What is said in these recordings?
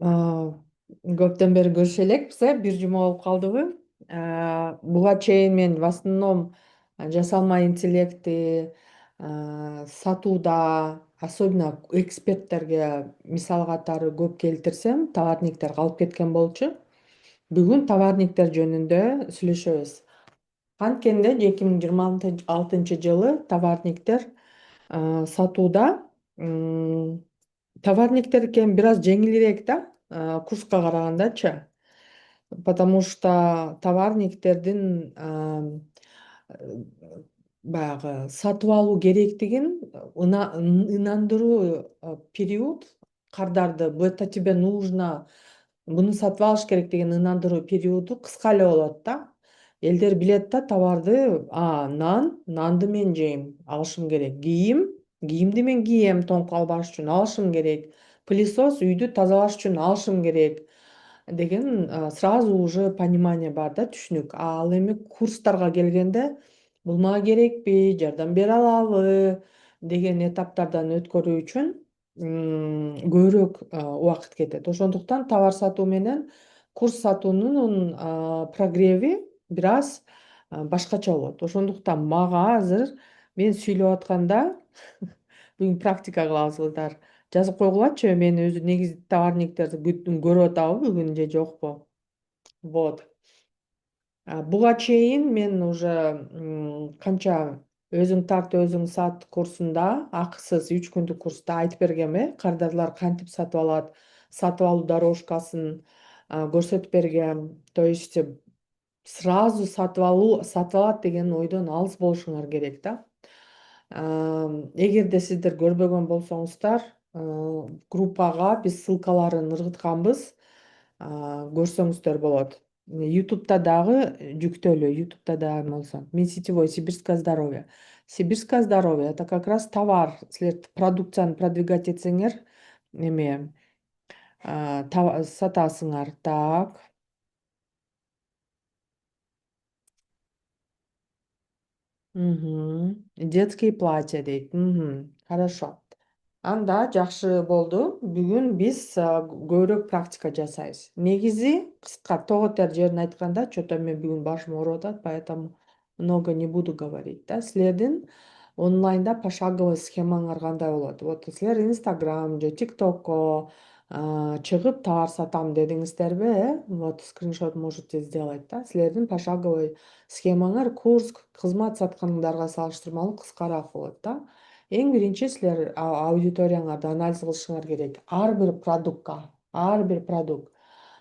А, Көптөн бери көрүшө элекпиз, бир жума болуп калдыбы. Буга чейин мен в основном жасалма интеллекти сатууда, особенно эксперттерге мисал катары көп келтирсем, товарниктер калып кеткен болчу. Бүгүн товарниктер жөнүндө сүйлөшөбүз. Анткенде 2026 жылы товарниктер сатууда товарниктердики эми бир аз жеңилирээк да, курска карагандачы. Потому что товарниктердин баягы сатып алуу керектигин ынандыруу период, кардарды это тебе нужно, муну сатып алыш керек деген ынандыруу периоду кыска эле болот да. Элдер билет да товарды, нанды мен жейм, алышым керек. Кийимди мен кийем, тоңуп калбаш үчүн алышым керек. Пылесос үйдү тазалаш үчүн алышым керек деген сразу уже понимание бар да, түшүнүк. Ал эми курстарга келгенде бул мага керекпи, жардам бере алабы деген этаптардан өткөрүү үчүн көбүрөөк убакыт кетет. Ошондуктан товар сатуу менен курс сатуунун прогреви бир аз башкача болот. Ошондуктан мага азыр мен сүйлөп атканда бүгүн практика кылабыз кыздар. Жазып койгулачы, мен өзү негизи товарниктерди көрүп атабы бүгүн же жокпу. Вот. Буга чейин мен уже канча өзүң тарт өзүң сат курсунда, акысыз 3 күндүк курста айтып бергем, кардарлар кантип сатып алат, сатып алуу дорожкасын көрсөтүп бергем. То есть сразу сатып алат деген ойдон алыс болушуңар керек да. Эгерде сиздер көрбөгөн болсоңуздар, группага биз ссылкаларын ыргытканбыз, көрсөңүздөр болот. Ютубта дагы жүктөлүү, Ютубта дагы болсо. Мен сетевой Сибирское здоровье. Сибирское здоровье — это как раз товар. Силер продукцияны продвигать этсеңер, эме сатасыңар. Так. Детские платья дейт. Хорошо. Анда жакшы болду. Бүгүн биз көбүрөөк практика жасайбыз. Негизи кыска тоготер жерин айтканда, что-то мен бүгүн башым ооруп атат, поэтому много не буду говорить, да. Силердин онлайнда пошаговый схемаңар кандай болот? Вот силер Инстаграм же ТикТокко чыгып товар сатам дедиңиздерби, вот скриншот можете сделать, да. Силердин пошаговый схемаңар курс, кызмат саткандарга салыштырмалуу кыскараак болот да. Эң биринчи силер аудиторияңарды анализ кылышыңар керек. Ар бир продукт.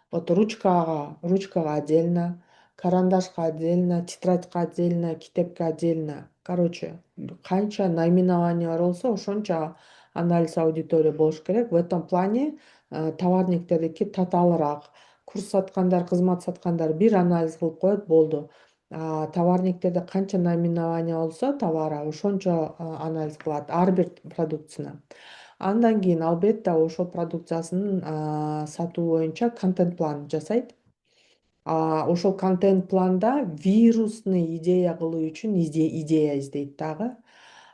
Вот ручкага отдельно, карандашка отдельно, тетрадька отдельно, китепке отдельно. Короче, канча наименование бар болсо, ошончо анализ аудитория болуш керек. В этом плане товарниктердики татаалыраак. Курс саткандар, кызмат саткандар бир анализ кылып коет, болду. Товарниктерде канча наименование болсо товара, ошончо анализ кылат ар бир продукцияны. Андан кийин албетте ошол продукциясын сатуу боюнча контент план жасайт. Ошол контент планда вирусный идея кылуу үчүн идея издейт дагы.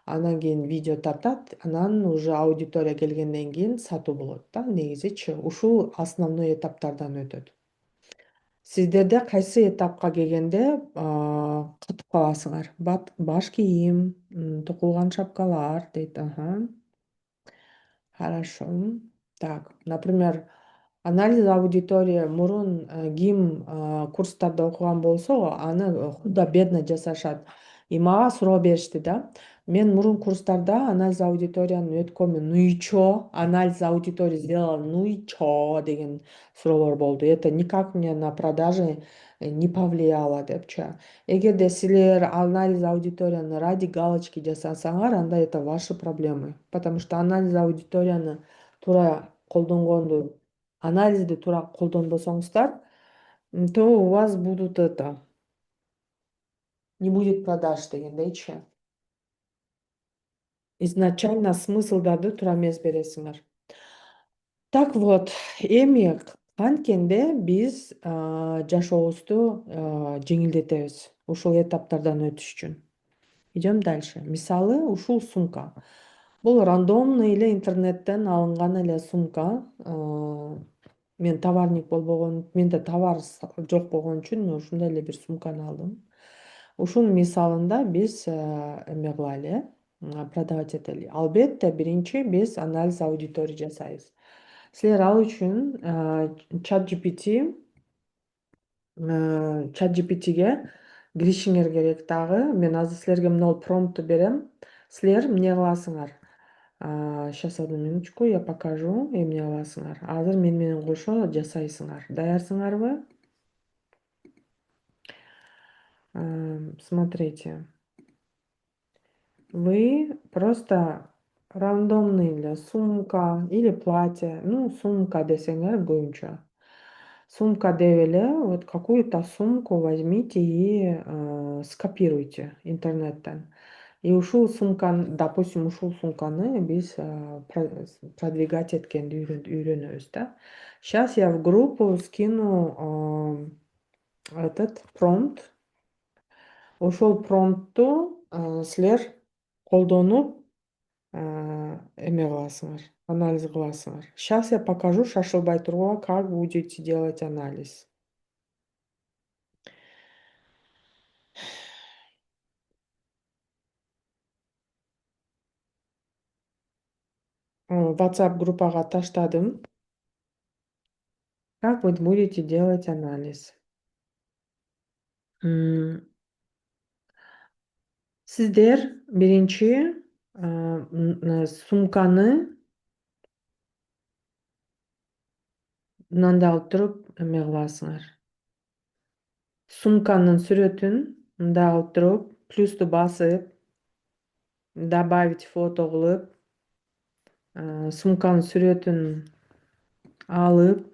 Анан кийин видео тартат, анан уже аудитория келгенден кийин сатуу болот да, негизичи. Ушул основной этаптардан өтөт. Сиздерде кайсы этапка келгенде катып каласыңар? Баш кийим, токулган шапкалар дейт. Хорошо. Так, например, анализ аудитория мурун ким курстарда окуган болсо, аны худо-бедно жасашат. И мага суроо беришти да. Мен мурун курстарда анализ аудиторияны өткөнмүн. Ну и чё? Анализ аудитории сделала. Ну и чё? Деген суроолор болду. Это никак мне на продажи не повлияло депчи. Эгерде силер анализ аудиторияны ради галочки жасасаңар, анда это ваши проблемы. Потому что анализ аудиторияны туура колдонгонду, анализди туура колдонбосоңуздар, то у вас будут не будет продаж дегендейчи. Изначально смыслдарды туура эмес бересиңер. Так вот, эми анткенде биз жашообузду жеңилдетебиз ушул этаптардан өтүш үчүн. Идем дальше. Мисалы, ушул сумка. Бул рандомный эле интернеттен алынган эле сумка. Мен товарник болбогон, менде товар жок болгон үчүн мен ушундай эле бир сумканы алдым. Ушунун мисалында биз эме кылалы, продавать этели. Албетте биринчи биз анализ аудитория жасайбыз. Силер ал үчүн чат GPT чат GPTге киришиңер керек дагы. Мен азыр силерге могул промпту берем. Силер эмне кыласыңар? Сейчас одну минуточку, я покажу эмне кыласыңар. Азыр мен менен кошо жасайсыңар. Даярсыңарбы? Смотрите. Вы просто рандомный эле сумка или платье, ну, сумка десеңер көбүнчө. Сумка деп эле вот какую-то сумку возьмите и скопируйте интернеттен. И ушул сумканы, допустим, ушул сумканы биз продвигать эткенди үйрөнөбүз да. Сейчас я в группу скину этот промпт. Ошол промптту силер колдонуп эме кыласыңар, анализ кыласыңар. Сейчас я покажу шашылбай тургула, как будете делать анализ. WhatsApp группага таштадым. Как вы будете делать анализ? Сиздер биринчи сумканы мындай алып туруп эме кыласыңар. Сумканын сүрөтүн мындай алып туруп, плюсту басып, добавить фото кылып, сумканын сүрөтүн алып,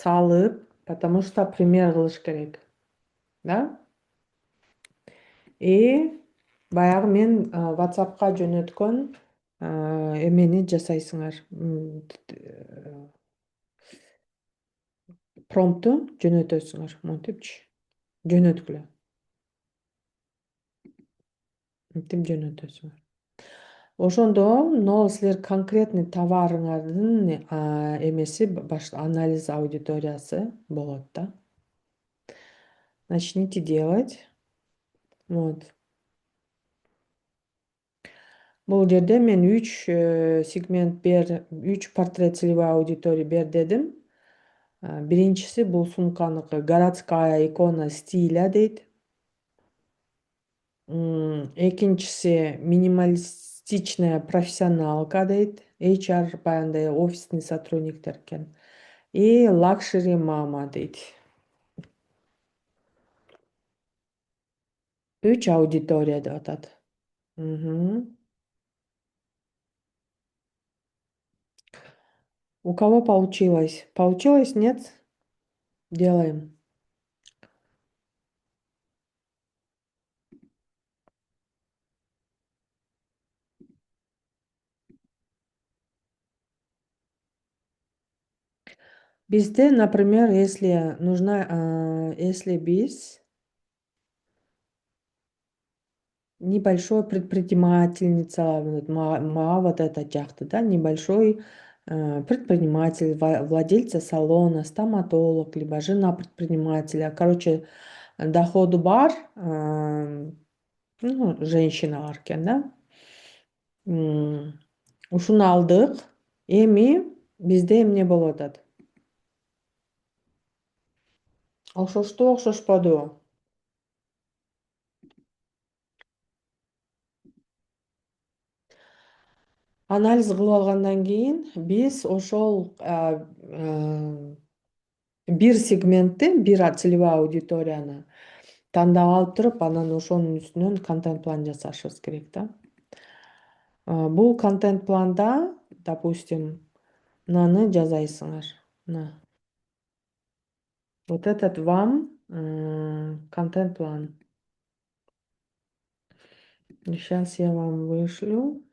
салып, потому что пример кылыш керек. Да? И баягы мен WhatsApp'ка жөнөткөн эмени жасайсыңар. Промпту жөнөтөсүңөр монтипчи. Жөнөткүлө. Мынтип жөнөтөсүңөр. Ошондо могул силер конкретный товарыңардын эмеси анализ аудиториясы болот да. Начните делать. Вот. Бул жерде мен 3 сегмент бер, 3 портрет целевой аудитории бер дедим. Биринчиси бул сумканыкы городская икона стиля дейт. Экинчиси минималистичная профессионалка дейт. HR баягындай офистный сотрудниктер экен. И лакшери мама дейт. 3 аудитория деп атат. У кого получилось? Получилось, нет? Делаем. Бизде, например, если нужна, если биз небольшой предпринимательница, вот мага вот это жакты, да, небольшой предприниматель, владельца салона, стоматолог, либо жена предпринимателя. Короче, доходу бар, ну, женщиналар экен, да. Ушуну алдык. Эми бизде эмне болуп атат? Окшошту, окшошподубу? Анализ кылып алгандан кийин биз ошол бир сегментти, бир целевой аудиторияны тандап алып туруп, анан ошонун үстүнөн контент план жасашыбыз керек да. Бул контент планда, допустим, мынаны жазайсыңар. Мына. Вот этот вам контент план. Сейчас я вам вышлю.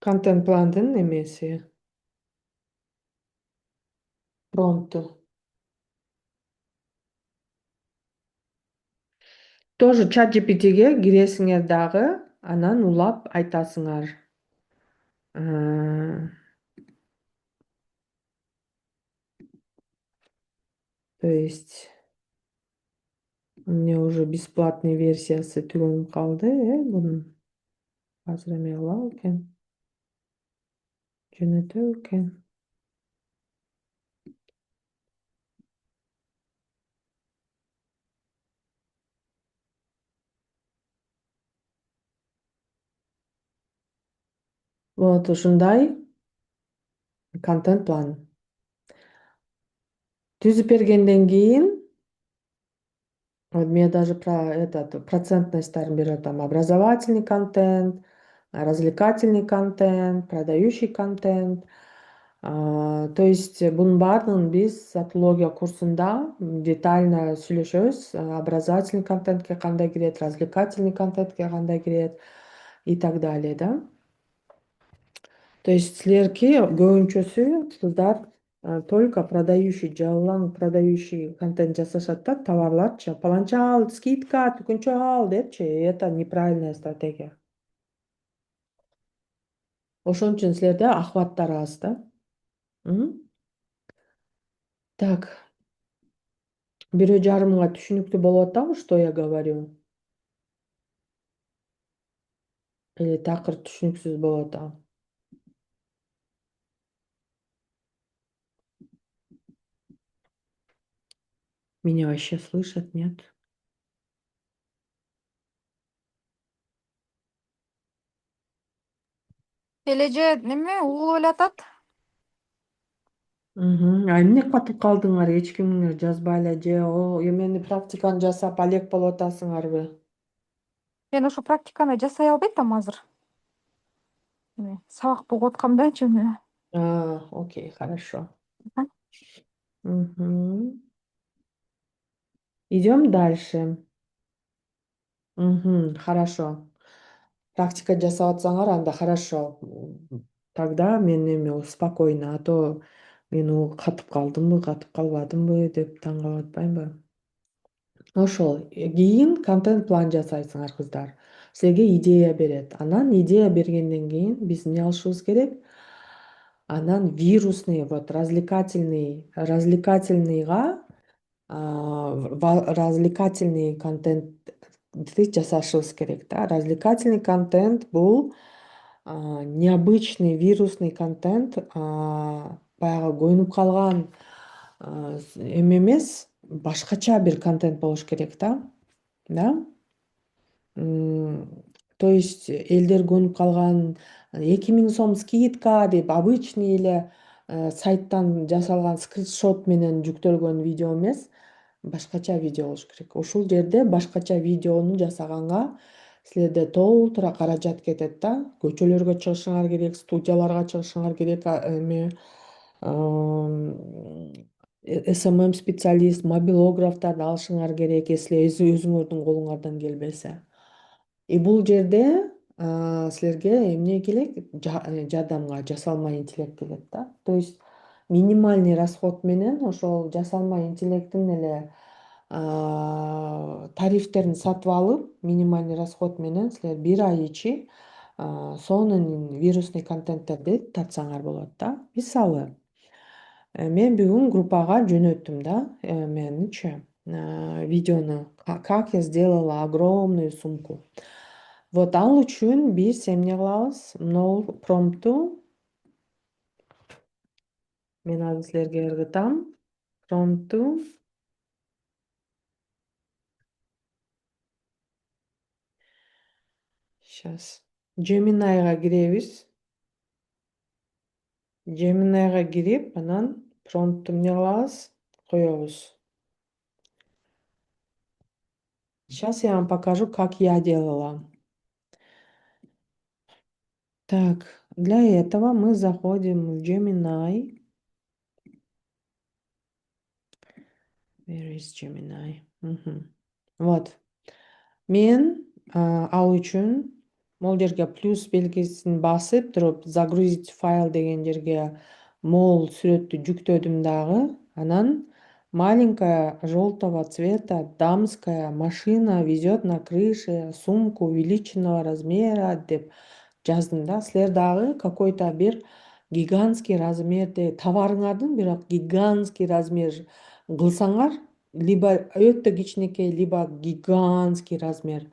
Контент пландын эмеси. Промпту. Тоже чат GPT'ге киресиңер дагы, анан улап айтасыңар. Э, То есть у меня уже бесплатный версиясы түгөнүп калды, бунун. Азыр эме кылабы экен, жөнөтөбү экен. Вот ушундай контент план түзүп бергенден кийин, вот мен даже про этот процентностьтарын берип атам. Образовательный контент, развлекательный контент, продающий контент. То есть бунун баардыгын биз сатылогия курсунда детально сүйлөшөбүз. Образовательный контентке кандай кирет, развлекательный контентке кандай кирет и так далее, да. То есть силерки көбүнчөсү кыздар только продающий, жалаң продающий контент жасашат да, товарларчы. Паланча ал, скидка, түкүнчө ал депчи. Это неправильная стратегия. Ошон үчүн силерде охваттар аз да. Так, 1,5 мыңга түшүнүктүү болуп атабы, что я говорю? Или такыр түшүнүксүз болуп атабы? Меня вообще слышат, нет? Элеже неме угулуп эле атат. Эмне катып калдыңар? Эч кимиңер жазбай эле же эмени практиканы жасап алек болуп атасыңарбы? Мен ошо практиканы жасай албайм азыр. Сабак угуп аткандачы эмне. Окей, хорошо. Мгм. Идем дальше. Хорошо. Практика жасап атсаңар, анда хорошо. Тогда мен эме спокойно, а то мен катып калдымбы, катып калбадымбы деп таң калып атпаймынбы? Ошол. Кийин контент план жасайсыңар кыздар. Силерге идея берет. Анан идея бергенден кийин биз эмне кылышыбыз керек? Анан вирусный, вот развлекательныйга развлекательный контентти жасашыбыз керек да. Развлекательный контент бул необычный вирусный контент, баягы көнүп калган эме эмес, башкача бир контент болуш керек да. То есть элдер көнүп калган 2 000 сом скидка деп обычный эле сайттан жасалган скриншот менен жүктөлгөн видео эмес, башкача видео болуш керек. Ушул жерде башкача видеону жасаганга силерде толтура каражат кетет да. Көчөлөргө чыгышыңар керек, студияларга чыгышыңар керек, эме СММ специалист, мобилографтарды алышыңар керек, если өзүңөрдүн колуңардан келбесе. И бул жерде силерге эмне келек? Жардамга жасалма интеллект келет да. То есть минимальный расход менен ошол жасалма интеллекттин эле тарифтерин сатып алып, минимальный расход менен силер 1 ай ичи сонун вирусный контенттерди тартсаңар болот да. Мисалы, мен бүгүн группага жөнөттүм да эменичи, видеону. Как я сделала огромную сумку. Вот ал үчүн биз эмне кылабыз? Могул промпту мен азыр силерге ыргытам. Промпту сейчас Gemini'га киребиз. Gemini'га кирип, анан промпту эмне кылабыз? Коебуз. Сейчас я вам покажу, как я делала. Так, для этого мы заходим в Gemini. Where is Gemini? Вот. Мен ал үчүн могул жерге плюс белгисин басып туруп загрузить файл деген жерге могул сүрөттү жүктөдүм дагы. Анан Маленькая желтого цвета дамская машина везет на крыше сумку увеличенного размера деп жаздым да. Силер дагы какой-то бир гигантский размерде товарыңардын бирок гигантский размер кылсаңар, либо өтө кичинекей, либо гигантский размер.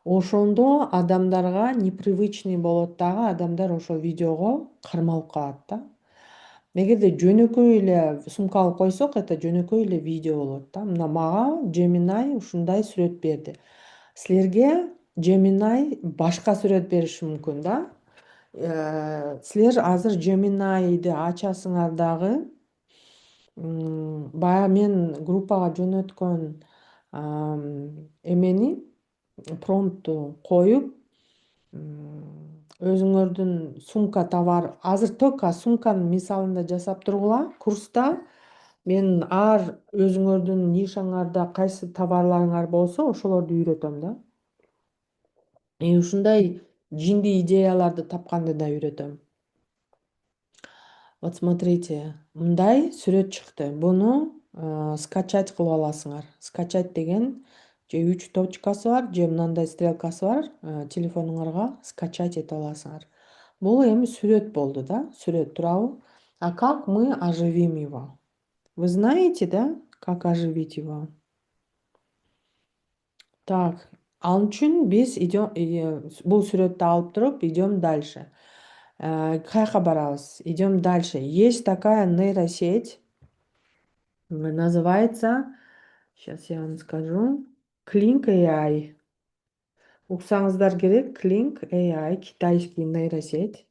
Ошондо адамдарга непривычный болот дагы, адамдар ошол видеого кармалып калат да. Эгерде жөнөкөй эле сумка алып койсок, это жөнөкөй эле видео болот да. Мына мага Gemini ушундай сүрөт берди. Силерге Gemini башка сүрөт бериши мүмкүн да. Силер азыр Gemini'ди ачасыңар дагы, баягы мен группага жөнөткөн эмени, промпту коюп, өзүңөрдүн сумка товар, азыр только сумканын мисалында жасап тургула курста. Мен өзүңөрдүн нишаңарда кайсы товарларыңар болсо ошолорду үйрөтөм да. Ушундай жинди идеяларды тапканды да үйрөтөм. Вот смотрите, мындай сүрөт чыкты. Буну скачать кылып аласыңар. Скачать деген же 3 точкасы бар, же мындай стрелкасы бар. Телефонуңарга скачать эте аласыңар. Бул эми сүрөт болду да, сүрөт турабы? А как мы оживим его? Вы знаете, да, как оживить его? Так, ал үчүн биз бул сүрөттү алып туруп идем дальше. Каяка барабыз? Идем дальше. Есть такая нейросеть, называется, сейчас я вам скажу, Klink AI. Уксаңыздар керек, Klink AI, китайский нейросеть.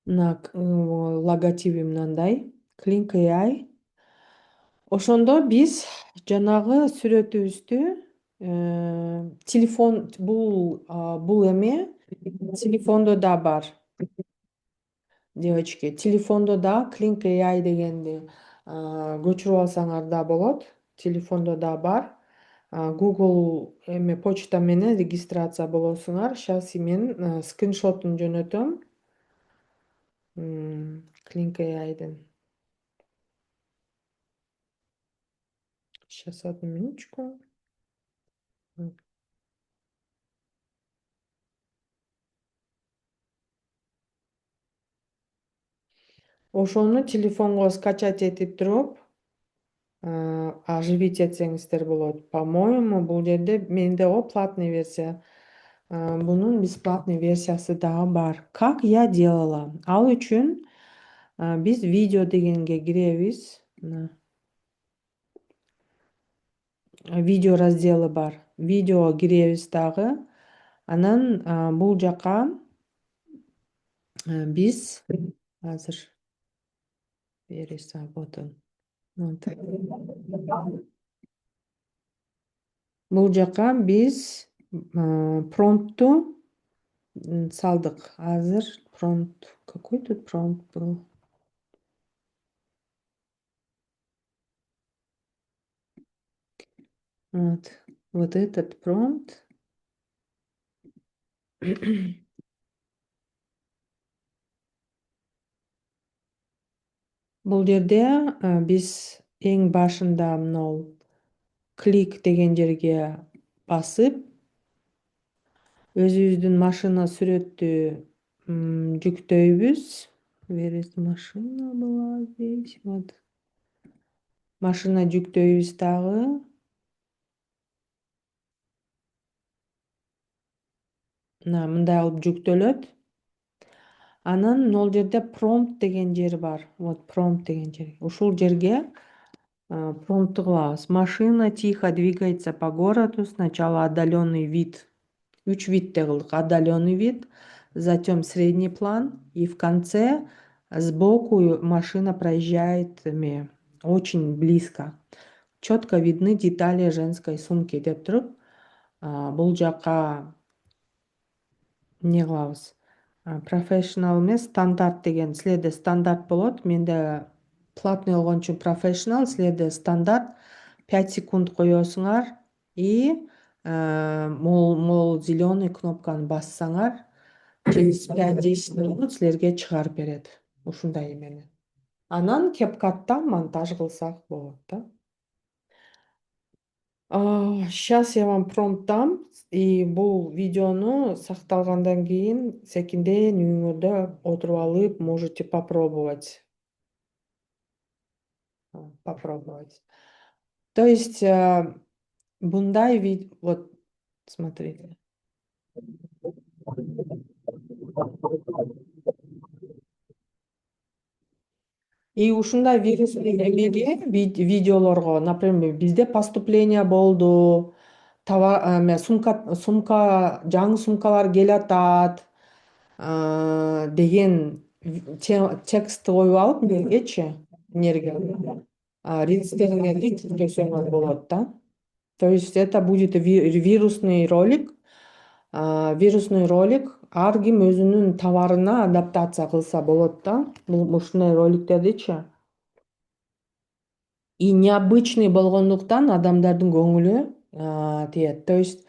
Мына логотиби мындай, Klink AI. Ошондо биз жанагы сүрөтүбүздү телефон бул эме телефондо да бар. Девочки, телефондо да Klink AI дегенди көчүрүп алсаңар да болот. Телефондо да бар. Google эме почта менен регистрация болосуңар. Сейчас мен скриншотун жөнөтөм. Klink AI'дын. Сейчас одну минуточку. Ошону телефонго скачать этип туруп, оживить этсеңиздер болот. По-моему, бул жерде менде платный версия. Бунун бесплатный версиясы дагы бар. Как я делала? Ал үчүн биз видео дегенге киребиз. Видео разделы бар. Видео киребиз дагы. Анан бул жака биз азыр бериса вот он. Бул жака биз промпту салдык. Азыр промпт. Какой тут промпт был? Вот этот промпт. Бул жерде биз эң башында мынау клик деген жерге басып, өзүбүздүн машина сүрөттү жүктөйбүз. Where is машина была здесь? Вот. Машина жүктөйбүз дагы. Мындай алып жүктөлөт. Анан могул жерде промпт деген жер бар. Вот промпт деген жер. Ушул жерге промптты кылабыз. Машина тихо двигается по городу. Сначала отдаленный вид. 3 видте кылдык. Отдаленный вид, затем средний план, и в конце сбоку машина проезжает очень близко. Четко видны детали женской сумки деп туруп, бул жака эмне кылабыз? Professional эмес, стандарт деген. Силерде стандарт болот. Менде платный болгон үчүн professional, силерде стандарт. 5 секунд коесуңар и мол зеленый кнопканы бассаңар через 5-10 минут силерге чыгарып берет. Ушундай эмени. Анан CapCut'та монтаж кылсак болот да. Сейчас я вам промпт дам. И бул видеону сакталгандан кийин секинден үйүңөрдө отуруп алып можете попробовать. Попробовать. То есть мындай вот смотрите. И ушундай вирусный эмеге видеолорго, например, бизде поступление болду, сумка, жаңы сумкалар келатат деген текстти коюп алып эмергечи, эмнерге, рилстериңерди жүктөсөңөр болот да. То есть это будет вирусный ролик. Вирусный ролик ар ким өзүнүн товарына адаптация кылса болот да. Ушундай роликтердичи. И необычный болгондуктан адамдардын көңүлү тиет. То есть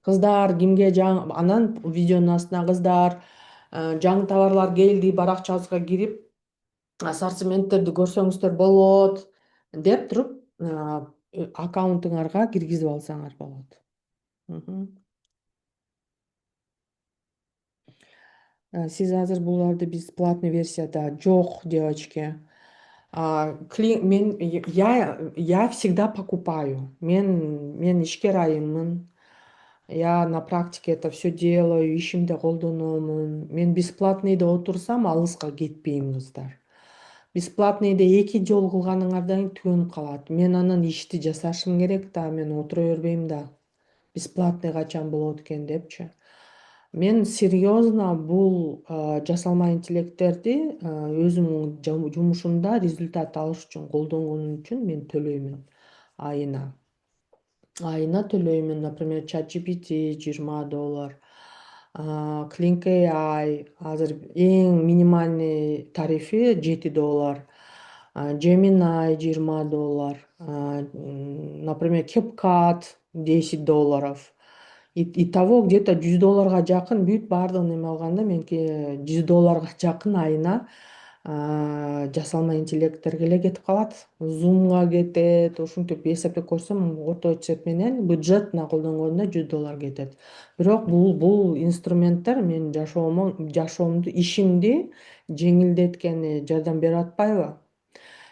кыздар кимге анан видеонун астына кыздар жаңы товарлар келди, баракчабызга кирип ассортименттерди көрсөңүздөр болот деп туруп аккаунтуңарга киргизип алсаңар болот. Сиз азыр буларды биз платный версияда жок, девочки. Я всегда покупаю. Мен ишкер айыммын. Я на практике это все делаю, ишимде колдономун. Мен бесплатныйда отурсам алыска кетпейм, кыздар. Бесплатныйда 2 жолу кылганыңардан кийин түгөнүп калат. Мен анан ишти жасашым керек да, мен отура бербейм да. Бесплатный качан болот экен депчи. Мен серьезно бул жасалма интеллекттерди өзүмдүн жумушумда результат алыш үчүн колдонгонум үчүн мен төлөймүн айына. Айына төлөймүн, например, ChatGPT $20, Clink AI азыр эң минимальный тарифи $7, Gemini $20, например, CapCut $10. Итого где-то $100 жакын бүт баардыгын эме алганда меники $100 жакын айына жасалма интеллекттерге эле кетип калат. Zoom'га кетет, ушинтип эсептеп көрсөм, орто эсеп менен бюджетно колдонгондо $100 кетет. Бирок бул инструменттер менин жашоомду, ишимди жеңилдеткени жардам берип атпайбы?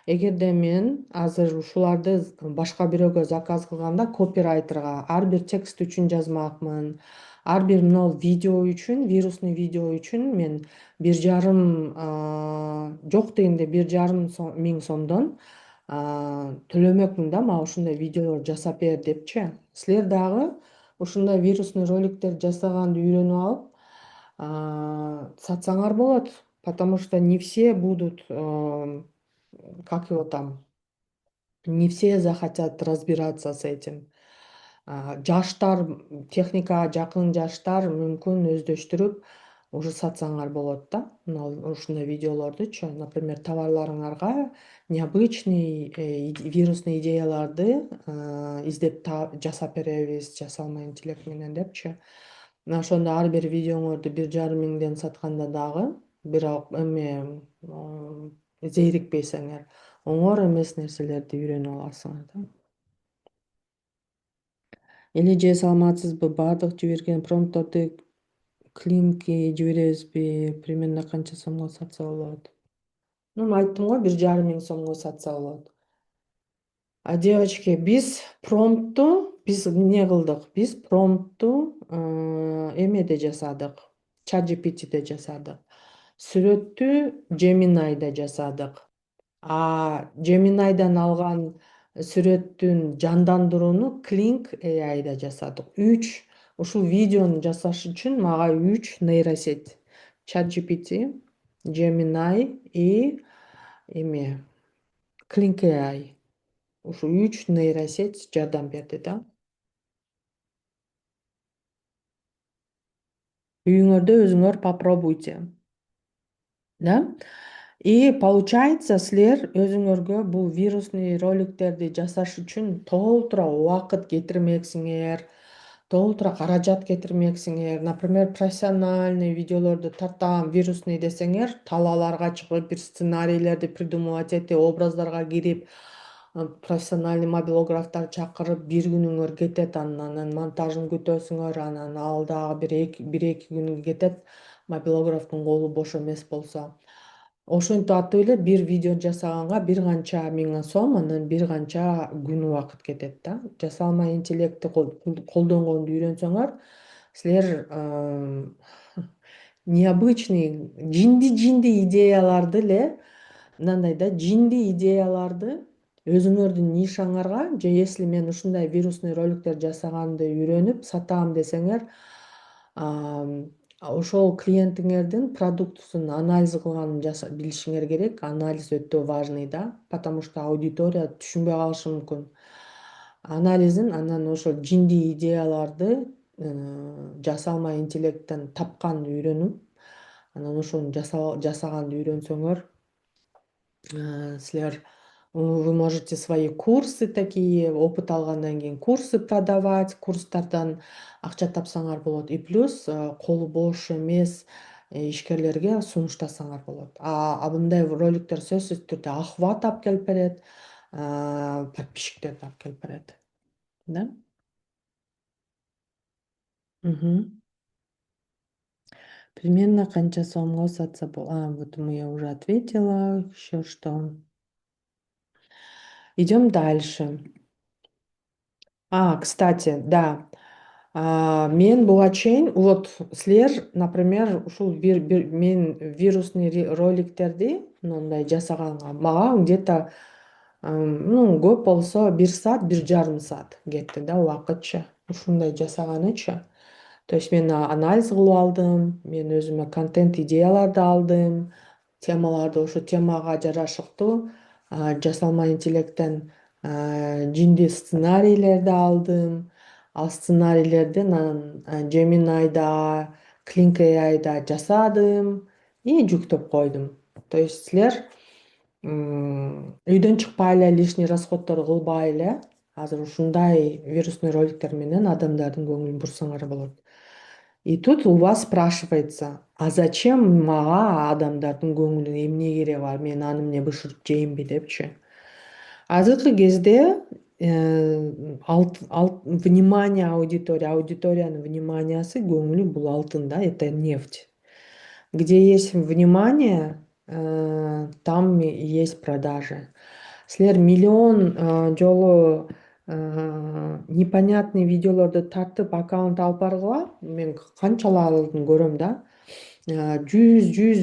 Эгерде мен азыр ушуларды башка бирөөгө заказ кылганда копирайтерга ар бир текст үчүн жазмакмын. Ар бир мына видео үчүн, вирусный видео үчүн мен 1,5 жок дегенде 1,5 миң сомдон төлөмөкмүн да, мага ушундай видеолор жасап бер депчи. Силер дагы ушундай вирусный роликтер жасаганды үйрөнүп алып сатсаңар болот, потому что не все будут, как его там, не все захотят разбираться с этим. Жаштар, техникага жакын жаштар мүмкүн өздөштүрүп уже сатсаңар болот да. Ушундай видеолордучу, например, товарларыңарга необычный вирусный идеяларды издеп жасап беребиз жасалма интеллект менен депчи. Мына ошондо ар бир видеоңорду 1,5 миңден сатканда дагы бирок эме зээрикпесеңер оңор эмес нерселерди үйрөнүп аласыңар да. Эле жее саламатсызбы? Баардык жиберген промптторду клинки жиберебизби? Примерно канча сомго сатса болот? Айттым го, 1,5 миң сомго сатса болот. Девочки, биз эмне кылдык? Биз промптту эмеде жасадык. ChatGPT'де жасадык. Сүрөттү Gemini'де жасадык. Gemini'дан алган сүрөттүн жандандырууну Clink AI'да жасадык. Ушул видеону жасаш үчүн мага 3 нейросеть. ChatGPT, Gemini и Clink AI. Ушу 3 нейросеть жардам берди да. Үйүңөрдө өзүңөр попробуйте. Да? И получается, силер өзүңөргө бул вирусный роликтерди жасаш үчүн толтура убакыт кетирмексиңер, толтура каражат кетирмексиңер. Например, профессиональный видеолорду тартам, вирусный десеңер, талааларга чыгып, бир сценарийлерди придумывать этип, образдарга кирип, профессиональный мобилографтар чакырып, бир күнүңөр кетет, анан монтажын күтөсүңөр, анан ал дагы бир эки күн кетет, мобилографтын колу бош эмес болсо. Ошентип атып эле бир видео жасаганга бир канча миң сом, анан бир канча күн убакыт кетет да. Жасалма интеллектти колдонгонду үйрөнсөңөр, силер необычный, жинди идеяларды эле, мындай да, жинди идеяларды өзүңөрдүн нишаңарга, же если мен ушундай вирусный роликтер жасаганды үйрөнүп сатам десеңер, ошол клиентиңердин продуктусун анализ кылганын билишиңер керек. Анализ өтө важный да, потому что аудитория түшүнбөй калышы мүмкүн. Анализин анан ошол жинди идеяларды жасалма интеллекттен тапканды үйрөнүп, анан ошону жасаганды үйрөнсөңөр, силер вы можете свои курсы такие, опыт алгандан кийин курсы продавать, курстардан акча тапсаңар болот. И плюс колу бош эмес ишкерлерге сунуштасаңар болот. Мындай роликтер сөзсүз түрдө охват алып келип берет, подписчиктерди алып келип берет. Да? Мгм. Примерно канча сомго сатса вот я уже ответила. Еще что? Идем дальше. Кстати, да. Мен буга чейин, вот силер, например, ушул мен вирусный роликтерди мындай жасаганга мага где-то көп болсо 1 саат, 1,5 саат кетти да убакытчы. Ушундай жасаганычы. То есть мен анализ кылып алдым, мен өзүмө контент идеяларды алдым, темаларды ошо темага жарашыктуу жасалма интеллекттен жинди сценарийлерди алдым. Ал сценарийлерди анан Gemini'да, Clink AI'да жасадым и жүктөп койдум. То есть силер үйдөн чыкпай эле лишний расходторду кылбай эле азыр ушундай вирусный роликтер менен адамдардын көңүлүн бурсаңар болот. И тут у вас спрашивается, а зачем мага адамдардын көңүлүнө эмне кереги бар, мен аны эмне бышырып жейинби депчи. Азыркы кезде внимание аудиториянын вниманиясы, көңүлү бул алтын да, это нефть. Где есть внимание, там есть продажи. Силер миллион жолу непонятный видеолорду тартып аккаунт алып баргыла, мен канчаларын көрөм да. 100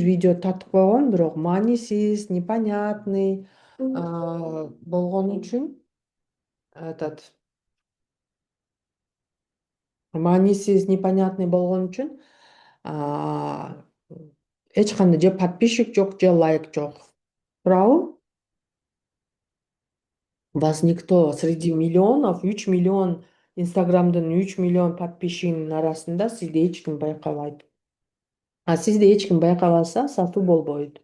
видео тартып койгон, бирок маанисиз, непонятный болгон үчүн этот маанисиз, непонятный болгон үчүн эч кандай же подписчик жок, же лайк жок. Туурабы? Вас никто среди миллионов, 3 миллион Инстаграмдын 3 миллион подписчигинин арасында сизди эч ким байкабайт. Сизди эч ким байкабаса, сатуу болбойт.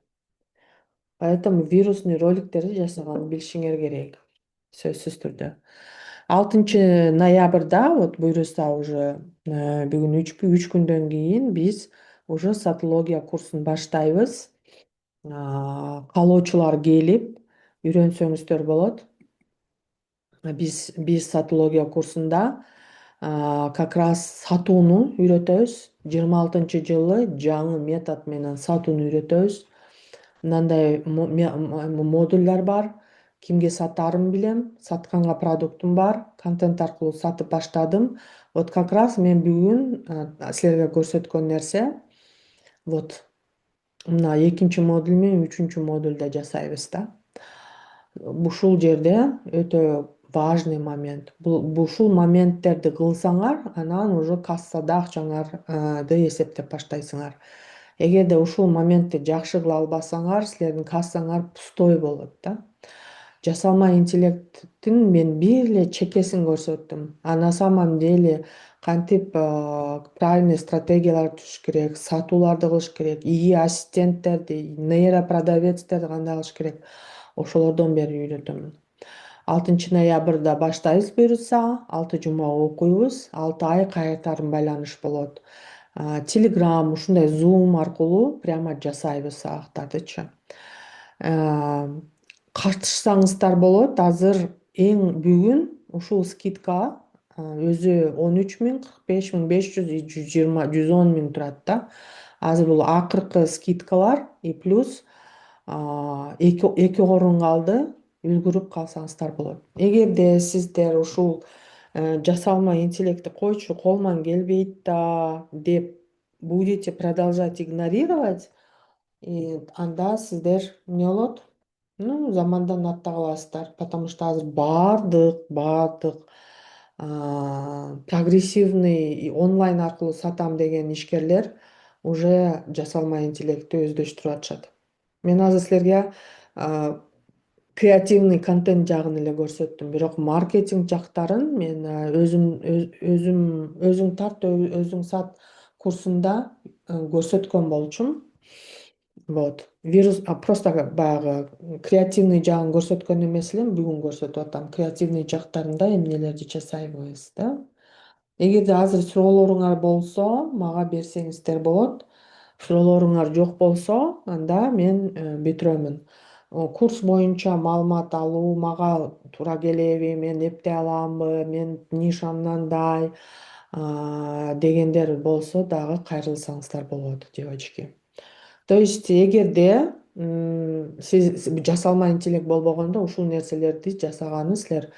Поэтому вирусный роликтерди жасаганды билишиңер керек. Сөзсүз түрдө. 6 ноябрда, вот буюрса уже бүгүн 3 күндөн кийин биз уже сатология курсун баштайбыз. Каалоочулар келип үйрөнсөңүздөр болот. Биз сатология курсунда как раз сатууну үйрөтөбүз. 26-жылы жаңы метод менен сатууну үйрөтөбүз. Мындай модулдар бар. Кимге сатарымды билем, сатканга продуктум бар, контент аркылуу сатып баштадым. Вот как раз мен бүгүн силерге көрсөткөн нерсе, вот мына 2-модуль менен 3-модульда жасайбыз да. Ушул жерде өтө важный момент. Ушул моменттерди кылсаңар, анан уже кассада акчаңарды эсептеп баштайсыңар. Эгерде ушул моментти жакшы кыла албасаңар, силердин кассаңар пустой болот да. жасалма интеллекттин мен бир эле чекесин көрсөттүм. А на самом деле кантип правильный стратегиялар түзүш керек, сатууларды кылыш керек, ИИ ассистенттерди, нейропродавецтерди кандай кылыш керек, ошолордон бери үйрөтөмүн. 6 ноябрда баштайбыз буюрса, 6 жума окуйбуз, 6 ай кайтарым байланыш болот. Telegram, ушундай Zoom аркылуу прямо жасайбыз сабактардычы. Катышсаңыздар болот. Азыр эң бүгүн ушул скидка өзү 13 000, 45 500, 120, 110 000 турат да. Азыр бул акыркы скидкалар и плюс эки орун калды. Үлгүрүп калсаңыздар болот. Эгерде сиздер ушул жасалма интеллектти койчу колуман келбейт да деп будете продолжать игнорировать, анда сиздер эмне болот? Ну, замандан артта каласыздар, потому что азыр баардык прогрессивный онлайн аркылуу сатам деген ишкерлер уже жасалма интеллектти өздөштүрүп атышат. Мен азыр силерге креативный контент жагын эле көрсөттүм, бирок маркетинг жактарын мен өзүң тарт, өзүң сат курсунда көрсөткөн болчумун. Вот. Вирус, просто баягы креативный жагын көрсөткөн эмес элем, бүгүн көрсөтүп атам. Креативный жактарында эмнелерди жасайбыз да. Эгерде азыр суроолоруңар болсо, мага берсеңиздер болот. Суроолоруңар жок болсо, анда мен бүтүрөмүн. Курс боюнча маалымат алуу мага туура келеби, мен эптей аламбы, мен нишам мындай дегендер болсо дагы кайрылсаңыздар болот, девочки. То есть эгерде сиз жасалма интеллект болбогондо ушул нерселерди жасаганы силер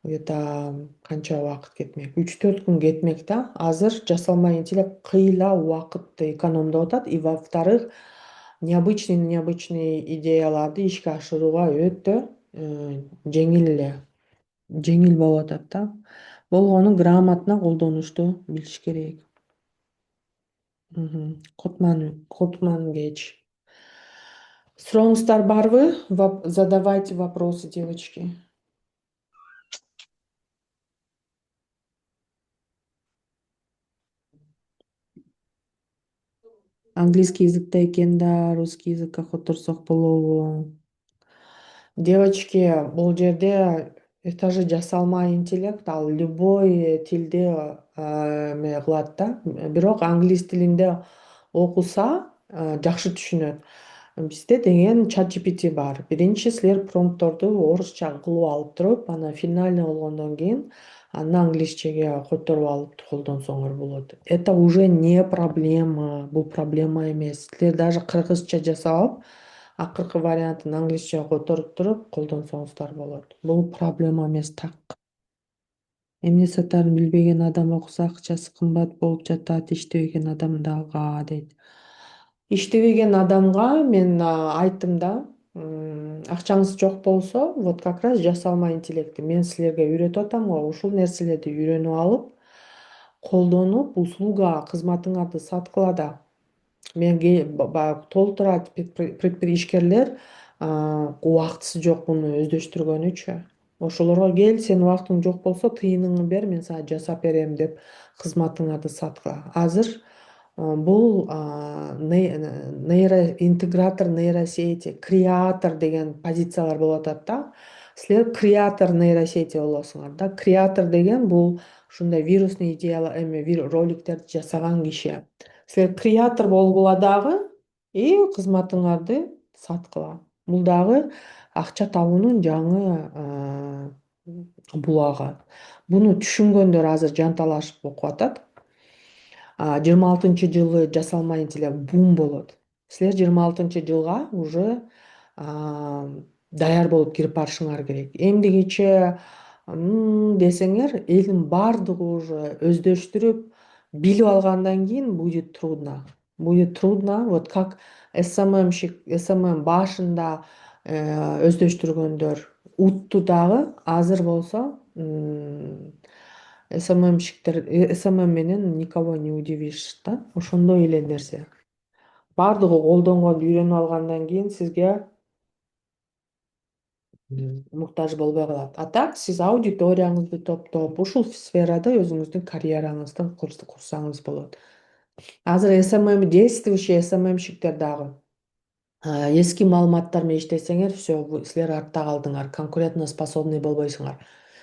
где-то канча убакыт кетмек? 3-4 күн кетмек да. Азыр жасалма интеллект кыйла убакытты экономдоп атат и во-вторых, необычный идеяларды ишке ашырууга өтө жеңил болуп атат да. Болгону грамотно колдонушту билиш керек. Кутман кеч. Суроңуздар барбы? Задавайте вопросы, девочки. Английский языкта экен да, русский языкка которсок болобу? Девочки, бул жерде это же жасалма интеллект, ал любой тилде эме кылат да. Бирок англис тилинде окуса жакшы түшүнөт. Бизде деген ChatGPT бар. Биринчи силер промптторду орусча кылып алып туруп, анан финальный болгондон кийин аны англисчеге которуп алып колдонсоңор болот. Это уже не проблема, бул проблема эмес. Силер даже кыргызча жасап алып, акыркы вариантын англисчеге которуп туруп колдонсоңуздар болот. Бул проблема эмес так. Эмне сатарын билбеген адам окуса акчасы кымбат болуп жатат, иштебеген адамдарга дейт. Иштебеген адамга мен айттым да, акчаңыз жок болсо, вот как раз жасалма интеллектти мен силерге үйрөтүп атам го, ушул нерселерди үйрөнүп алып, колдонуп, услуга кызматыңарды саткыла да. Мен баягы толтура ишкерлер убактысы жок муну өздөштүргөнүчү. Ошолорго кел, сенин убактың жок болсо, тыйыныңды бер, мен сага жасап берем деп кызматыңарды саткыла. Азыр бул нейроинтегратор, нейросети, креатор деген позициялар болуп атат да. Силер креатор нейросети болосуңар да. Креатор деген бул ушундай вирусный идеялар, роликтерди жасаган киши. Силер креатор болгула дагы и кызматыңарды саткыла. Бул дагы акча табуунун жаңы булагы. Буну түшүнгөндөр азыр жанталашып окуп атат. 26-жылы жасалма интеллект бум болот. Силер 26-жылга уже даяр болуп кирип барышыңар керек. Эмдигиче десеңер, элдин баардыгы уже өздөштүрүп, билип алгандан кийин будет трудно. Будет трудно, вот как СММ башында өздөштүргөндөр утту дагы, азыр болсо СММ менен никого не удивишь да. Ошондой эле нерсе. Баардыгы колдонгонду үйрөнүп алгандан кийин сизге муктаж болбой калат. А так сиз аудиторияңызды топтоп, ушул сферада өзүңүздүн карьераңызды курсаңыз болот. Азыр SMM, действующий SMMщиктер дагы. Эски маалыматтар менен иштесеңер, все, силер артта калдыңар, конкурентно способный болбойсуңар.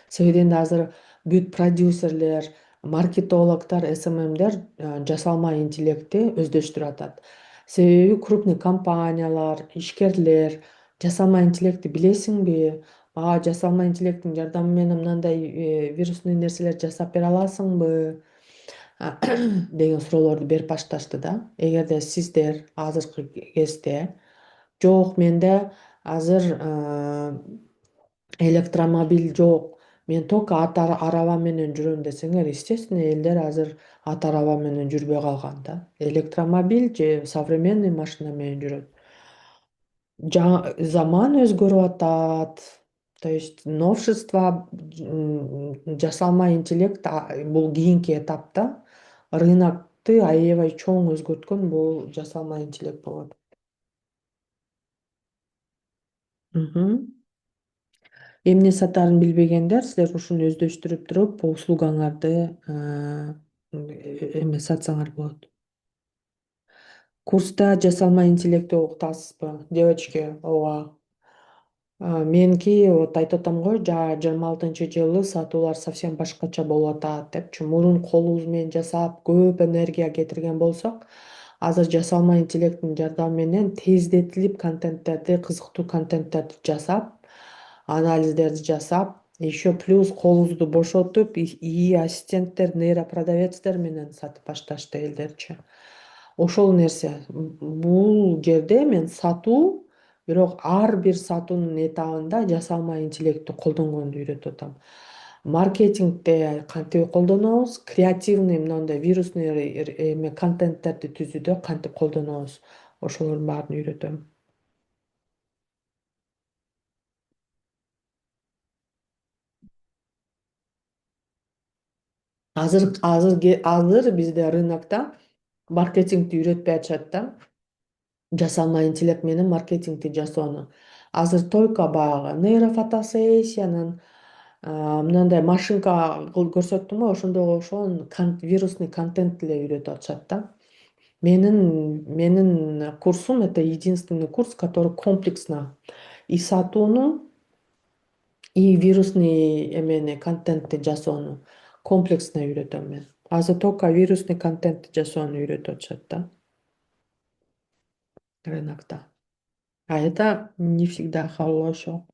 Себеби дегенде азыр бүт продюсерлер, маркетологдор, SMMдер жасалма интеллектти өздөштүрүп атат. Себеби крупный компаниялар, ишкерлер жасалма интеллектти билесиңби? Мага жасалма интеллекттин жардамы менен мындай вирусный нерселер жасап бере аласыңбы? Деген суроолорду берип башташты да. Эгерде сиздер азыркы кезде жок, менде азыр электромобиль жок. Мен только ат араба менен жүрөм десеңер, естественно, элдер азыр ат араба менен жүрбөй калган да. Электромобиль же современный машина менен жүрөт. Заман өзгөрүп атат. То есть новшество, жасалма интеллект бул кийинки этапта рынокты аябай чоң өзгөрткөн бул жасалма интеллект болот. Мгм. Эмне сатаарын билбегендер, силер ушуну өздөштүрүп туруп, услугаңарды эме сатсаңар болот. Курста жасалма интеллектти окутасызбы? Девочки, ооба. Меники вот айтып атам го, 26-жылы сатуулар совсем башкача болуп атат депчи. Мурун колубуз менен жасап, көп энергия кетирген болсок, азыр жасалма интеллекттин жардамы менен тездетилип контенттерди, кызыктуу контенттерди жасап, анализдерди жасап, еще плюс колубузду бошотуп, ИИ ассистенттер, нейропродавецтер менен сатып башташты элдерчи. Ошол нерсе. Бул жерде мен сатуу, бирок ар бир сатуунун этабында жасалма интеллектти колдонгонду үйрөтүп атам. Маркетингде кантип колдонобуз, креативный мындай вирусный эме контенттерди түзүүдө кантип колдонобуз, ошолордун баарын үйрөтөм. Азыр бизде рынокто маркетингди үйрөтпөй атышат да. Жасалма интеллект менен маркетингди жасоону. Азыр только баягы нейрофотосессиянын мындай машинка көрсөттүмбү, ошондой ошон вирусный контент эле үйрөтүп атышат да. Менин курсум это единственный курс, который комплексно и сатууну, и вирусный эмени контентти жасоону комплексно үйрөтөм мен. Азыр только вирусный контентти жасоону үйрөтүп атышат да рынокто. А это не всегда хорошо.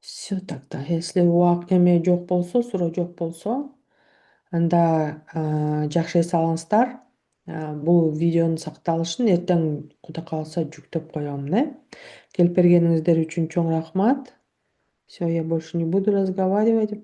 Все тогда. Если эме жок болсо, суроо жок болсо, анда жакшы эс алыңыздар. Бул видеонун сакталышын эртең Кудай кааласа жүктөп коем, да? Келип бергениңиздер үчүн чоң рахмат. Все, я больше не буду разговаривать.